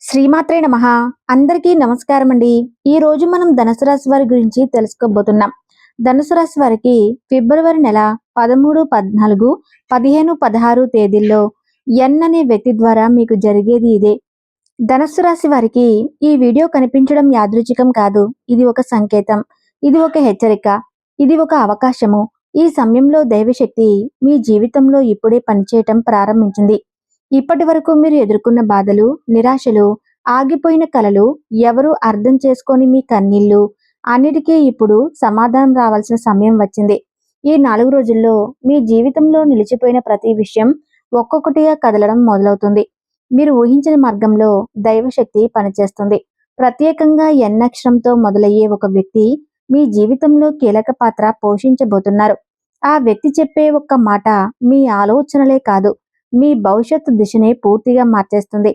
శ్రీమాత్రే నమః. అందరికీ నమస్కారం అండి. ఈ రోజు మనం ధనుసు రాశి వారి గురించి తెలుసుకోబోతున్నాం. ధనుసు రాశి వారికి ఫిబ్రవరి నెల 13, 14, 15, 16 తేదీల్లో ఎన్ అనే వ్యక్తి ద్వారా మీకు జరిగేది ఇదే. ధనుసు రాశి వారికి ఈ వీడియో కనిపించడం యాదృచ్ఛికం కాదు. ఇది ఒక సంకేతం, ఇది ఒక హెచ్చరిక, ఇది ఒక అవకాశము. ఈ సమయంలో దైవశక్తి మీ జీవితంలో ఇప్పుడే పనిచేయటం ప్రారంభించింది. ఇప్పటి వరకు మీరు ఎదుర్కొన్న బాధలు, నిరాశలు, ఆగిపోయిన కలలు, ఎవరూ అర్థం చేసుకోని మీ కన్నీళ్లు అన్నిటికీ ఇప్పుడు సమాధానం రావాల్సిన సమయం వచ్చింది. ఈ 4 రోజుల్లో మీ జీవితంలో నిలిచిపోయిన ప్రతి విషయం ఒక్కొక్కటిగా కదలడం మొదలవుతుంది. మీరు ఊహించిన మార్గంలో దైవశక్తి పనిచేస్తుంది. ప్రత్యేకంగా ఎన్ అక్షరంతో మొదలయ్యే ఒక వ్యక్తి మీ జీవితంలో కీలక పాత్ర పోషించబోతున్నారు. ఆ వ్యక్తి చెప్పే ఒక్క మాట మీ ఆలోచనలే కాదు, మీ భవిష్యత్తు దిశనే పూర్తిగా మార్చేస్తుంది.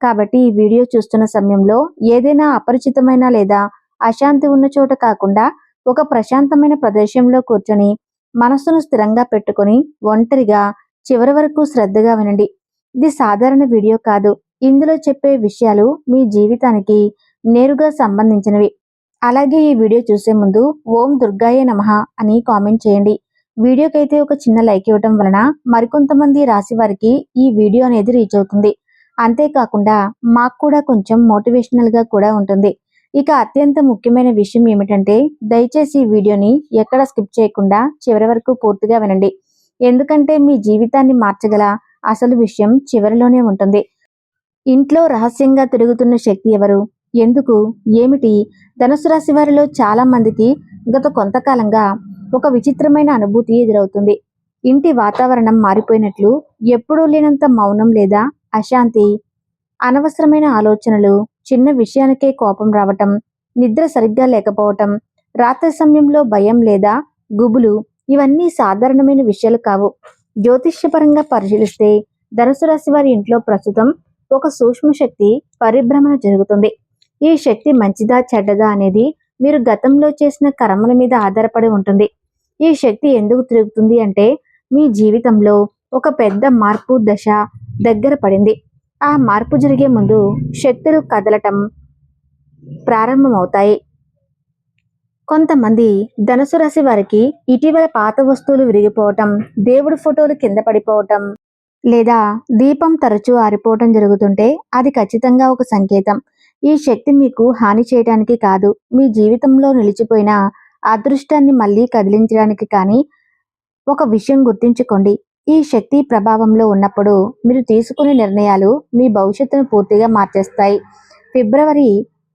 కాబట్టి ఈ వీడియో చూస్తున్న సమయంలో ఏదైనా అపరిచితమైన లేదా అశాంతి ఉన్న చోట కాకుండా ఒక ప్రశాంతమైన ప్రదేశంలో కూర్చొని మనస్సును స్థిరంగా పెట్టుకొని ఒంటరిగా చివరి వరకు శ్రద్ధగా వినండి. ఇది సాధారణ వీడియో కాదు. ఇందులో చెప్పే విషయాలు మీ జీవితానికి నేరుగా సంబంధించినవి. అలాగే ఈ వీడియో చూసే ముందు ఓం దుర్గాయ నమః అని కామెంట్ చేయండి. వీడియోకైతే ఒక చిన్న లైక్ ఇవ్వటం వలన మరికొంతమంది రాశి వారికి ఈ వీడియో అనేది రీచ్ అవుతుంది. అంతేకాకుండా మాకు కూడా కొంచెం మోటివేషనల్ గా కూడా ఉంటుంది. ఇక అత్యంత ముఖ్యమైన విషయం ఏమిటంటే దయచేసి ఈ వీడియోని ఎక్కడ స్కిప్ చేయకుండా చివరి వరకు పూర్తిగా వినండి. ఎందుకంటే మీ జీవితాన్ని మార్చగల అసలు విషయం చివరిలోనే ఉంటుంది. ఇంట్లో రహస్యంగా తిరుగుతున్న శక్తి ఎవరు, ఎందుకు, ఏమిటి? ధనుసు రాశి వారిలో చాలా మందికి గత కొంతకాలంగా ఒక విచిత్రమైన అనుభూతి ఎదురవుతుంది. ఇంటి వాతావరణం మారిపోయినట్లు, ఎప్పుడూ లేనంత మౌనం లేదా అశాంతి, అనవసరమైన ఆలోచనలు, చిన్న విషయానికే కోపం రావటం, నిద్ర సరిగ్గా లేకపోవటం, రాత్రి సమయంలో భయం లేదా గుబులు, ఇవన్నీ సాధారణమైన విషయాలు కావు. జ్యోతిష్యపరంగా పరిశీలిస్తే ధనుసు రాశి వారి ఇంట్లో ప్రస్తుతం ఒక సూక్ష్మ శక్తి పరిభ్రమణ జరుగుతుంది. ఈ శక్తి మంచిదా చెడ్డదా అనేది మీరు గతంలో చేసిన కర్మల మీద ఆధారపడి ఉంటుంది. ఈ శక్తి ఎందుకు తిరుగుతుంది అంటే మీ జీవితంలో ఒక పెద్ద మార్పు దశ దగ్గర పడింది. ఆ మార్పు జరిగే ముందు శక్తులు కదలటం ప్రారంభమవుతాయి. కొంతమంది ధనుసు రాశి వారికి ఇటీవల పాత వస్తువులు విరిగిపోవటం, దేవుడి ఫోటోలు కింద పడిపోవటం లేదా దీపం తరచూ ఆరిపోవటం జరుగుతుంటే అది ఖచ్చితంగా ఒక సంకేతం. ఈ శక్తి మీకు హాని చేయడానికి కాదు, మీ జీవితంలో నిలిచిపోయిన అదృష్టాన్ని మళ్ళీ కదిలించడానికి. కానీ ఒక విషయం గుర్తుంచుకోండి, ఈ శక్తి ప్రభావంలో ఉన్నప్పుడు మీరు తీసుకునే నిర్ణయాలు మీ భవిష్యత్తును పూర్తిగా మార్చేస్తాయి. ఫిబ్రవరి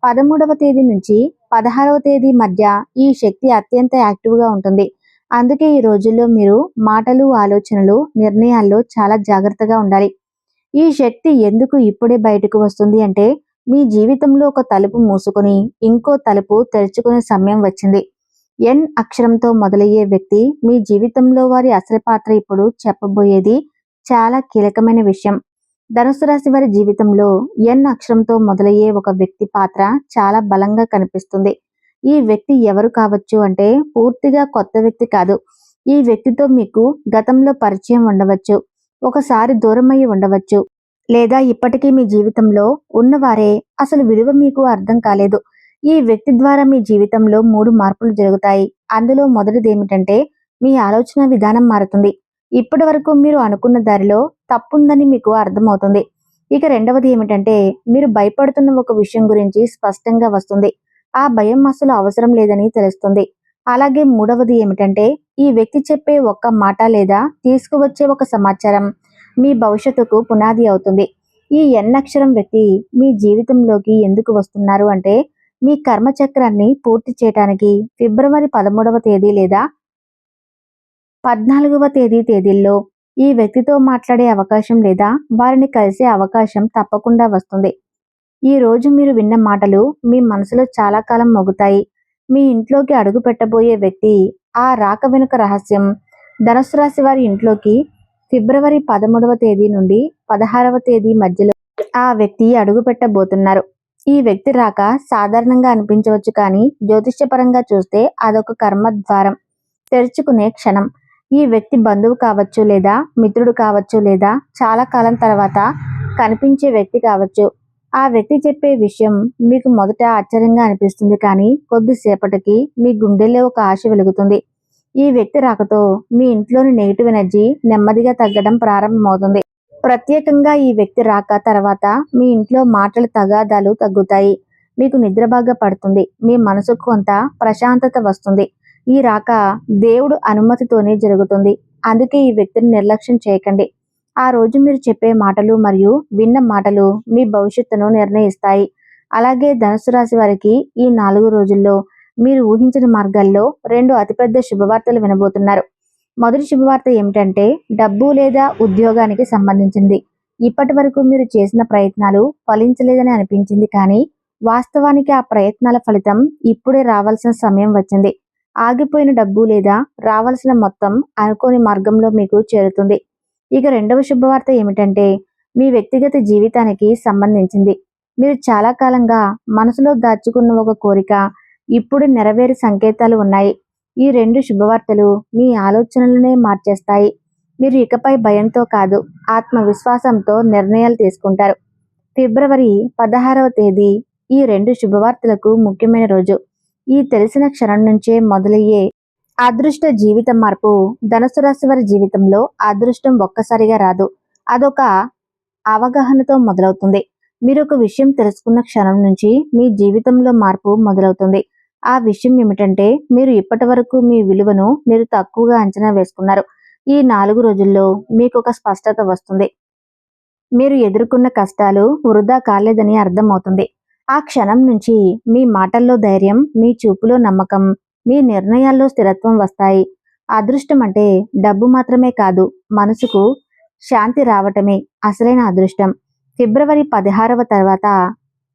13వ తేదీ నుంచి 16వ తేదీ మధ్య ఈ శక్తి అత్యంత యాక్టివ్గా ఉంటుంది. అందుకే ఈ రోజుల్లో మీరు మాటలు, ఆలోచనలు, నిర్ణయాల్లో చాలా జాగ్రత్తగా ఉండాలి. ఈ శక్తి ఎందుకు ఇప్పుడే బయటకు వస్తుంది అంటే మీ జీవితంలో ఒక తలుపు మూసుకొని ఇంకో తలుపు తెరుచుకునే సమయం వచ్చింది. ఎన్ అక్షరంతో మొదలయ్యే వ్యక్తి మీ జీవితంలో వారి అసలు పాత్ర ఇప్పుడు చెప్పబోయేది చాలా కీలకమైన విషయం. ధనుసు రాశి వారి జీవితంలో ఎన్ అక్షరంతో మొదలయ్యే ఒక వ్యక్తి పాత్ర చాలా బలంగా కనిపిస్తుంది. ఈ వ్యక్తి ఎవరు కావచ్చు అంటే పూర్తిగా కొత్త వ్యక్తి కాదు. ఈ వ్యక్తితో మీకు గతంలో పరిచయం ఉండవచ్చు, ఒకసారి దూరమయ్యి ఉండవచ్చు, లేదా ఇప్పటికీ మీ జీవితంలో ఉన్నవారే అసలు విలువ మీకు అర్థం కాలేదు. ఈ వ్యక్తి ద్వారా మీ జీవితంలో 3 మార్పులు జరుగుతాయి. అందులో మొదటిది ఏమిటంటే మీ ఆలోచన విధానం మారుతుంది. ఇప్పటి వరకు మీరు అనుకున్న దారిలో తప్పుందని మీకు అర్థమవుతుంది. ఇక రెండవది ఏమిటంటే మీరు భయపడుతున్న ఒక విషయం గురించి స్పష్టంగా వస్తుంది. ఆ భయం అసలు అవసరం లేదని తెలుస్తుంది. అలాగే మూడవది ఏమిటంటే ఈ వ్యక్తి చెప్పే ఒక్క మాట లేదా తీసుకువచ్చే ఒక సమాచారం మీ భవిష్యత్తుకు పునాది అవుతుంది. ఈ ఎన్ అక్షరం వ్యక్తి మీ జీవితంలోకి ఎందుకు వస్తున్నారు అంటే మీ కర్మచక్రాన్ని పూర్తి చేయడానికి ఫిబ్రవరి 13వ తేదీ లేదా 14వ తేదీల్లో ఈ వ్యక్తితో మాట్లాడే అవకాశం లేదా వారిని కలిసే అవకాశం తప్పకుండా వస్తుంది. ఈ రోజు మీరు విన్న మాటలు మీ మనసులో చాలా కాలం మోగుతాయి. మీ ఇంట్లోకి అడుగు పెట్టబోయే వ్యక్తి, ఆ రాక వెనుక రహస్యం. ధనుసు రాశి వారి ఇంట్లోకి ఫిబ్రవరి 13వ తేదీ నుండి 16వ తేదీ మధ్యలో ఆ వ్యక్తి అడుగు పెట్టబోతున్నారు. ఈ వ్యక్తి రాక సాధారణంగా అనిపించవచ్చు, కానీ జ్యోతిష్యపరంగా చూస్తే అదొక కర్మ ద్వారం తెరుచుకునే క్షణం. ఈ వ్యక్తి బంధువు కావచ్చు, లేదా మిత్రుడు కావచ్చు, లేదా చాలా కాలం తర్వాత కనిపించే వ్యక్తి కావచ్చు. ఆ వ్యక్తి చెప్పే విషయం మీకు మొదట ఆశ్చర్యంగా అనిపిస్తుంది, కానీ కొద్దిసేపటికి మీ గుండెల్లో ఒక ఆశ వెలుగుతుంది. ఈ వ్యక్తి రాకతో మీ ఇంట్లోని నెగిటివ్ ఎనర్జీ నెమ్మదిగా తగ్గడం ప్రారంభమవుతుంది. ప్రత్యేకంగా ఈ వ్యక్తి రాక తర్వాత మీ ఇంట్లో మాటల తగాదాలు తగ్గుతాయి. మీకు నిద్ర బాగా పడుతుంది. మీ మనసుకు కొంత ప్రశాంతత వస్తుంది. ఈ రాక దేవుడు అనుమతితోనే జరుగుతుంది. అందుకే ఈ వ్యక్తిని నిర్లక్ష్యం చేయకండి. ఆ రోజు మీరు చెప్పే మాటలు మరియు విన్న మాటలు మీ భవిష్యత్తును నిర్ణయిస్తాయి. అలాగే ధనుసు రాశి వారికి ఈ 4 రోజుల్లో మీరు ఊహించిన మార్గాల్లో 2 అతిపెద్ద శుభవార్తలు వినబోతున్నారు. మొదటి శుభవార్త ఏమిటంటే డబ్బు లేదా ఉద్యోగానికి సంబంధించింది. ఇప్పటి వరకు మీరు చేసిన ప్రయత్నాలు ఫలించలేదని అనిపించింది, కానీ వాస్తవానికి ఆ ప్రయత్నాల ఫలితం ఇప్పుడే రావాల్సిన సమయం వచ్చింది. ఆగిపోయిన డబ్బు లేదా రావాల్సిన మొత్తం అనుకోని మార్గంలో మీకు చేరుతుంది. ఇక రెండవ శుభవార్త ఏమిటంటే మీ వ్యక్తిగత జీవితానికి సంబంధించింది. మీరు చాలా కాలంగా మనసులో దాచుకున్న ఒక కోరిక ఇప్పుడు నెరవేరే సంకేతాలు ఉన్నాయి. ఈ 2 శుభవార్తలు మీ ఆలోచనలనే మార్చేస్తాయి. మీరు ఇకపై భయంతో కాదు, ఆత్మవిశ్వాసంతో నిర్ణయాలు తీసుకుంటారు. ఫిబ్రవరి 16వ తేదీ ఈ 2 శుభవార్తలకు ముఖ్యమైన రోజు. ఈ తెలిసిన క్షణం నుంచే మొదలయ్యే అదృష్ట జీవిత మార్పు. ధనుసు రాశి వారి జీవితంలో అదృష్టం ఒక్కసారిగా రాదు. అదొక అవగాహనతో మొదలవుతుంది. మీరు ఒక విషయం తెలుసుకున్న క్షణం నుంచి మీ జీవితంలో మార్పు మొదలవుతుంది. ఆ విషయం ఏమిటంటే మీరు ఇప్పటి వరకు మీ విలువను మీరు తక్కువగా అంచనా వేసుకున్నారు. ఈ 4 రోజుల్లో మీకు ఒక స్పష్టత వస్తుంది. మీరు ఎదుర్కొన్న కష్టాలు వృధా కాలేదని అర్థమవుతుంది. ఆ క్షణం నుంచి మీ మాటల్లో ధైర్యం, మీ చూపులో నమ్మకం, మీ నిర్ణయాల్లో స్థిరత్వం వస్తాయి. అదృష్టం అంటే డబ్బు మాత్రమే కాదు, మనసుకు శాంతి రావటమే అసలైన అదృష్టం. ఫిబ్రవరి 16వ తర్వాత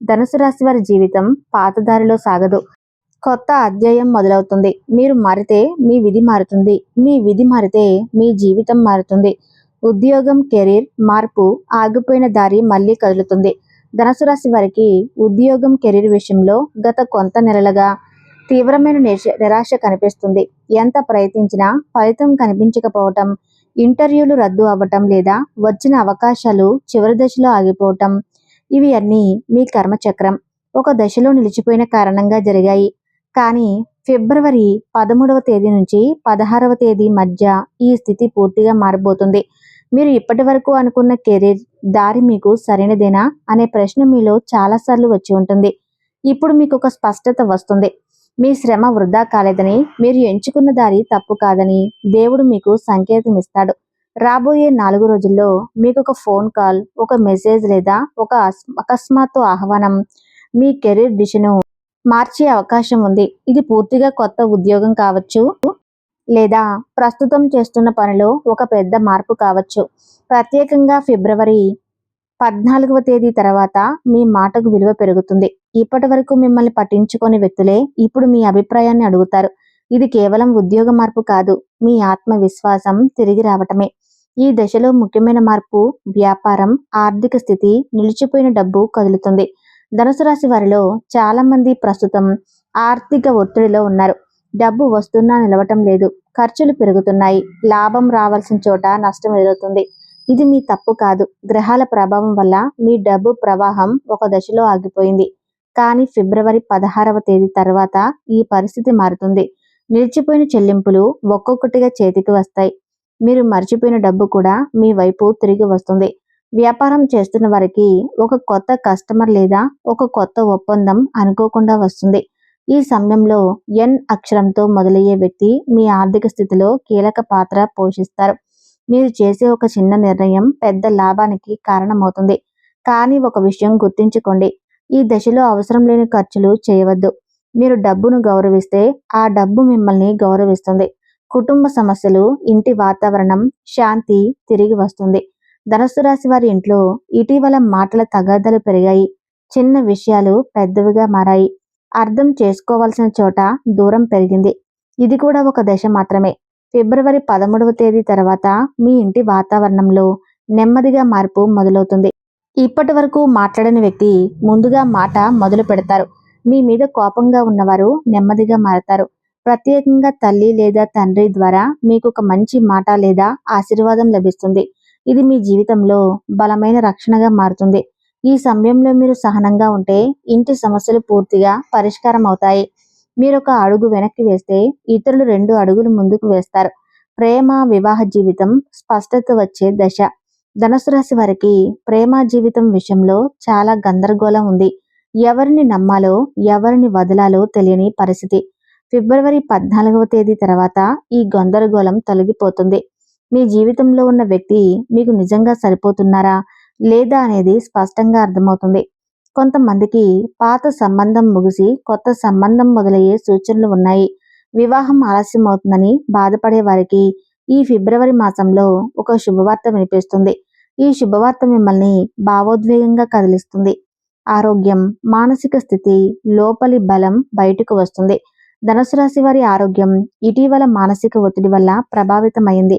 ధనుసు రాశి వారి జీవితం పాతదారిలో సాగదు. కొత్త అధ్యాయం మొదలవుతుంది. మీరు మారితే మీ విధి మారుతుంది. మీ విధి మారితే మీ జీవితం మారుతుంది. ఉద్యోగం, కెరీర్ మార్పు. ఆగిపోయిన దారి మళ్ళీ కదులుతుంది. ధనుసు రాశి వారికి ఉద్యోగం, కెరీర్ విషయంలో గత కొంత నెలలుగా తీవ్రమైన నిరాశ కనిపిస్తుంది. ఎంత ప్రయత్నించినా ఫలితం కనిపించకపోవటం, ఇంటర్వ్యూలు రద్దు అవ్వటం లేదా వచ్చిన అవకాశాలు చివరి దశలో ఆగిపోవటం, ఇవి అన్నీ మీ కర్మచక్రం ఒక దశలో నిలిచిపోయిన కారణంగా జరిగాయి. కానీ ఫిబ్రవరి 13వ తేదీ నుంచి 16వ తేదీ మధ్య ఈ స్థితి పూర్తిగా మారబోతుంది. మీరు ఇప్పటి వరకు అనుకున్న కెరీర్ దారి మీకు సరైనదేనా అనే ప్రశ్న మీలో చాలాసార్లు వచ్చి ఉంటుంది. ఇప్పుడు మీకు ఒక స్పష్టత వస్తుంది. మీ శ్రమ వృధా కాలేదని, మీరు ఎంచుకున్న దారి తప్పు కాదని దేవుడు మీకు సంకేతం ఇస్తాడు. రాబోయే 4 రోజుల్లో మీకు ఒక ఫోన్ కాల్, ఒక మెసేజ్ లేదా ఒక అకస్మాత్తు ఆహ్వానం మీ కెరీర్ దిశను మార్చే అవకాశం ఉంది. ఇది పూర్తిగా కొత్త ఉద్యోగం కావచ్చు, లేదా ప్రస్తుతం చేస్తున్న పనిలో ఒక పెద్ద మార్పు కావచ్చు. ప్రత్యేకంగా ఫిబ్రవరి 14వ తేదీ తర్వాత మీ మాటకు విలువ పెరుగుతుంది. ఇప్పటి వరకు మిమ్మల్ని పట్టించుకొని వ్యక్తులే ఇప్పుడు మీ అభిప్రాయాన్ని అడుగుతారు. ఇది కేవలం ఉద్యోగ మార్పు కాదు, మీ ఆత్మవిశ్వాసం తిరిగి రావటమే. ఈ దశలో ముఖ్యమైన మార్పు వ్యాపారం, ఆర్థిక స్థితి. నిలిచిపోయిన డబ్బు కదులుతుంది. ధనుసు రాశి వారిలో చాలా మంది ప్రస్తుతం ఆర్థిక ఒత్తిడిలో ఉన్నారు. డబ్బు వస్తున్నా నిలవటం లేదు. ఖర్చులు పెరుగుతున్నాయి. లాభం రావాల్సిన చోట నష్టం ఎదురవుతుంది. ఇది మీ తప్పు కాదు, గ్రహాల ప్రభావం వల్ల మీ డబ్బు ప్రవాహం ఒక దశలో ఆగిపోయింది. కానీ ఫిబ్రవరి 16వ తేదీ తర్వాత ఈ పరిస్థితి మారుతుంది. నిలిచిపోయిన చెల్లింపులు ఒక్కొక్కటిగా చేతికి వస్తాయి. మీరు మర్చిపోయిన డబ్బు కూడా మీ వైపు తిరిగి వస్తుంది. వ్యాపారం చేస్తున్న వారికి ఒక కొత్త కస్టమర్ లేదా ఒక కొత్త ఒప్పందం అనుకోకుండా వస్తుంది. ఈ సమయంలో ఎన్ అక్షరంతో మొదలయ్యే వ్యక్తి మీ ఆర్థిక స్థితిలో కీలక పాత్ర పోషిస్తారు. మీరు చేసే ఒక చిన్న నిర్ణయం పెద్ద లాభానికి కారణమవుతుంది. కానీ ఒక విషయం గుర్తుంచుకోండి, ఈ దశలో అవసరం లేని ఖర్చులు చేయవద్దు. మీరు డబ్బును గౌరవిస్తే ఆ డబ్బు మిమ్మల్ని గౌరవిస్తుంది. కుటుంబ సమస్యలు, ఇంటి వాతావరణం, శాంతి తిరిగి వస్తుంది. ధనుస్సు రాశి వారి ఇంట్లో ఇటీవల మాటల తగాదాలు పెరిగాయి. చిన్న విషయాలు పెద్దవిగా మారాయి. అర్థం చేసుకోవాల్సిన చోట దూరం పెరిగింది. ఇది కూడా ఒక దశ మాత్రమే. ఫిబ్రవరి 13వ తేదీ తర్వాత మీ ఇంటి వాతావరణంలో నెమ్మదిగా మార్పు మొదలవుతుంది. ఇప్పటి వరకు మాట్లాడని వ్యక్తి ముందుగా మాట మొదలు పెడతారు. మీ మీద కోపంగా ఉన్నవారు నెమ్మదిగా మారతారు. ప్రత్యేకంగా తల్లి లేదా తండ్రి ద్వారా మీకు ఒక మంచి మాట లేదా ఆశీర్వాదం లభిస్తుంది. ఇది మీ జీవితంలో బలమైన రక్షణగా మారుతుంది. ఈ సమయంలో మీరు సహనంగా ఉంటే ఇంటి సమస్యలు పూర్తిగా పరిష్కారం అవుతాయి. మీరొక అడుగు వెనక్కి వేస్తే ఇతరులు 2 అడుగులు ముందుకు వేస్తారు. ప్రేమ, వివాహ జీవితం స్పష్టత వచ్చే దశ. ధనుసు రాశి వారికి ప్రేమ జీవితం విషయంలో చాలా గందరగోళం ఉంది. ఎవరిని నమ్మాలో, ఎవరిని వదలాలో తెలియని పరిస్థితి. ఫిబ్రవరి 14వ తేదీ తర్వాత ఈ గందరగోళం తొలగిపోతుంది. మీ జీవితంలో ఉన్న వ్యక్తి మీకు నిజంగా సరిపోతున్నారా లేదా అనేది స్పష్టంగా అర్థమవుతుంది. కొంతమందికి పాత సంబంధం ముగిసి కొత్త సంబంధం మొదలయ్యే సూచనలు ఉన్నాయి. వివాహం ఆలస్యం అవుతుందని బాధపడే వారికి ఈ ఫిబ్రవరి మాసంలో ఒక శుభవార్త వినిపిస్తుంది. ఈ శుభవార్త మిమ్మల్ని భావోద్వేగంగా కదిలిస్తుంది. ఆరోగ్యం, మానసిక స్థితి, లోపలి బలం బయటకు వస్తుంది. ధనుసు రాశి వారి ఆరోగ్యం ఇటీవల మానసిక ఒత్తిడి వల్ల ప్రభావితమైంది.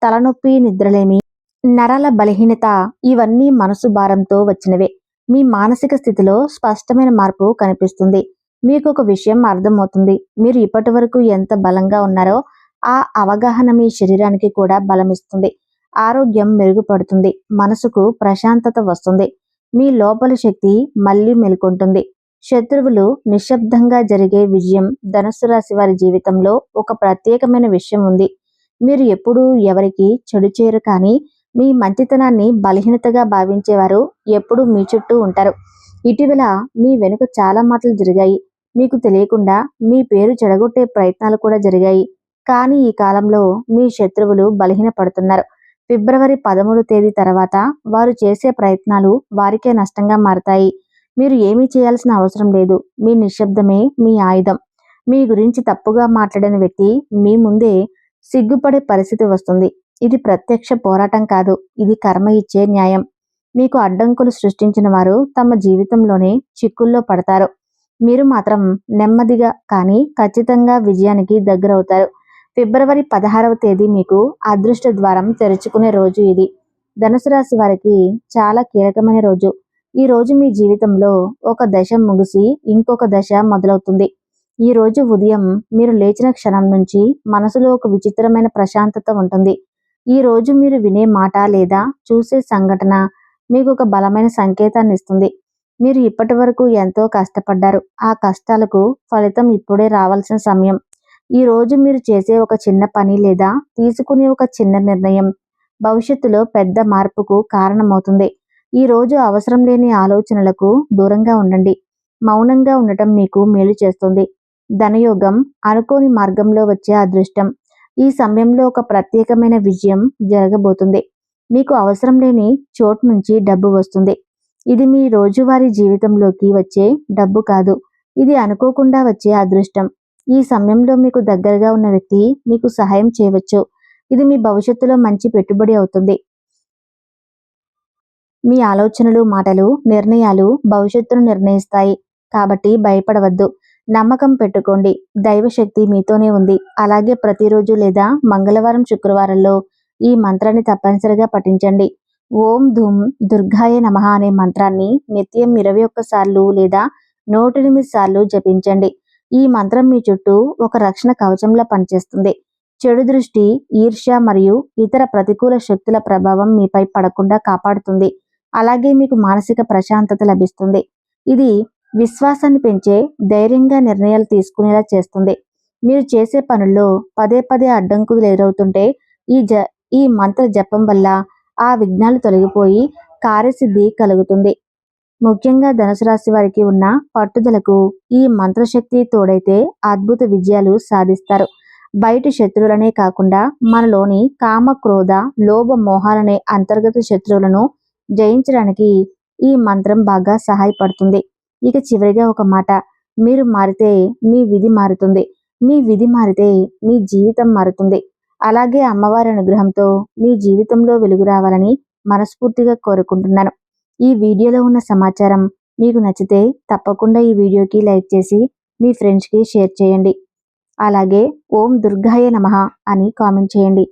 తలనొప్పి, నిద్రలేమి, నరాల బలహీనత ఇవన్నీ మనసు భారంతో వచ్చినవే. మీ మానసిక స్థితిలో స్పష్టమైన మార్పు కనిపిస్తుంది. మీకు ఒక విషయం అర్థమవుతుంది. మీరు ఇప్పటి వరకు ఎంత బలంగా ఉన్నారో ఆ అవగాహన మీ శరీరానికి కూడా బలమిస్తుంది. ఆరోగ్యం మెరుగుపడుతుంది. మనసుకు ప్రశాంతత వస్తుంది. మీ లోపలి శక్తి మళ్ళీ మేల్కొంటుంది. శత్రువులు నిశ్శబ్దంగా జరిగే విజయం. ధనుస్సు రాశి వారి జీవితంలో ఒక ప్రత్యేకమైన విషయం ఉంది. మీరు ఎప్పుడూ ఎవరికి చెడు చేయరు, కానీ మీ మంచితనాన్ని బలహీనతగా భావించేవారు ఎప్పుడూ మీ చుట్టూ ఉంటారు. ఇటీవల మీ వెనుక చాలా మాటలు జరిగాయి. మీకు తెలియకుండా మీ పేరు చెడగొట్టే ప్రయత్నాలు కూడా జరిగాయి. కానీ ఈ కాలంలో మీ శత్రువులు బలహీనపడుతున్నారు. ఫిబ్రవరి 13 తేదీ తర్వాత వారు చేసే ప్రయత్నాలు వారికే నష్టంగా మారతాయి. మీరు ఏమీ చేయాల్సిన అవసరం లేదు. మీ నిశ్శబ్దమే మీ ఆయుధం. మీ గురించి తప్పుగా మాట్లాడిన వ్యక్తి మీ ముందే సిగ్గుపడే పరిస్థితి వస్తుంది. ఇది ప్రత్యక్ష పోరాటం కాదు, ఇది కర్మ ఇచ్చే న్యాయం. మీకు అడ్డంకులు సృష్టించిన వారు తమ జీవితంలోనే చిక్కుల్లో పడతారు. మీరు మాత్రం నెమ్మదిగా కానీ ఖచ్చితంగా విజయానికి దగ్గరవుతారు. ఫిబ్రవరి 16వ తేదీ మీకు అదృష్ట ద్వారం తెరుచుకునే రోజు ఇది. ధనుసు రాశి వారికి చాలా కీలకమైన రోజు. ఈ రోజు మీ జీవితంలో ఒక దశ ముగిసి ఇంకొక దశ మొదలవుతుంది. ఈ రోజు ఉదయం మీరు లేచిన క్షణం నుంచి మనసులో ఒక విచిత్రమైన ప్రశాంతత ఉంటుంది. ఈ రోజు మీరు వినే మాట లేదా చూసే సంఘటన మీకు ఒక బలమైన సంకేతాన్ని ఇస్తుంది. మీరు ఇప్పటి వరకు ఎంతో కష్టపడ్డారు. ఆ కష్టాలకు ఫలితం ఇప్పుడే రావాల్సిన సమయం. ఈ రోజు మీరు చేసే ఒక చిన్న పని లేదా తీసుకునే ఒక చిన్న నిర్ణయం భవిష్యత్తులో పెద్ద మార్పుకు కారణమవుతుంది. ఈ రోజు అవసరం లేని ఆలోచనలకు దూరంగా ఉండండి. మౌనంగా ఉండటం మీకు మేలు చేస్తుంది. ధనయోగం, అనుకోని మార్గంలో వచ్చే అదృష్టం. ఈ సమయంలో ఒక ప్రత్యేకమైన విజయం జరగబోతుంది. మీకు అవసరం లేని చోటు నుంచి డబ్బు వస్తుంది. ఇది మీ రోజువారీ జీవితంలోకి వచ్చే డబ్బు కాదు, ఇది అనుకోకుండా వచ్చే అదృష్టం. ఈ సమయంలో మీకు దగ్గరగా ఉన్న వ్యక్తి మీకు సహాయం చేయవచ్చు. ఇది మీ భవిష్యత్తులో మంచి పెట్టుబడి అవుతుంది. మీ ఆలోచనలు, మాటలు, నిర్ణయాలు భవిష్యత్తును నిర్ణయిస్తాయి. కాబట్టి భయపడవద్దు. నమ్మకం పెట్టుకోండి. దైవశక్తి మీతోనే ఉంది. అలాగే ప్రతిరోజు లేదా మంగళవారం, శుక్రవారంలో ఈ మంత్రాన్ని తప్పనిసరిగా పఠించండి. ఓం ధూమ్ దుర్గాయ నమః అనే మంత్రాన్ని నిత్యం 21 సార్లు లేదా 108 సార్లు జపించండి. ఈ మంత్రం మీ చుట్టూ ఒక రక్షణ కవచంలా పనిచేస్తుంది. చెడు దృష్టి, ఈర్ష్య మరియు ఇతర ప్రతికూల శక్తుల ప్రభావం మీపై పడకుండా కాపాడుతుంది. అలాగే మీకు మానసిక ప్రశాంతత లభిస్తుంది. ఇది విశ్వాసాన్ని పెంచే, ధైర్యంగా నిర్ణయాలు తీసుకునేలా చేస్తుంది. మీరు చేసే పనుల్లో పదే పదే అడ్డంకులు ఎదురవుతుంటే ఈ మంత్ర జపం వల్ల ఆ విఘ్నాలు తొలగిపోయి కార్యసిద్ధి కలుగుతుంది. ముఖ్యంగా ధనుసు రాశి వారికి ఉన్న పట్టుదలకు ఈ మంత్రశక్తి తోడైతే అద్భుత విజయాలు సాధిస్తారు. బయటి శత్రువులనే కాకుండా మనలోని కామ, క్రోధ, లోభ, మోహాలనే అంతర్గత శత్రువులను జయించడానికి ఈ మంత్రం బాగా సహాయపడుతుంది. ఇక చివరిగా ఒక మాట, మీరు మారితే మీ విధి మారుతుంది. మీ విధి మారితే మీ జీవితం మారుతుంది. అలాగే అమ్మవారి అనుగ్రహంతో మీ జీవితంలో వెలుగు రావాలని మనస్ఫూర్తిగా కోరుకుంటున్నాను. ఈ వీడియోలో ఉన్న సమాచారం మీకు నచ్చితే తప్పకుండా ఈ వీడియోకి లైక్ చేసి మీ ఫ్రెండ్స్కి షేర్ చేయండి. అలాగే ఓం దుర్గాయ నమః అని కామెంట్ చేయండి.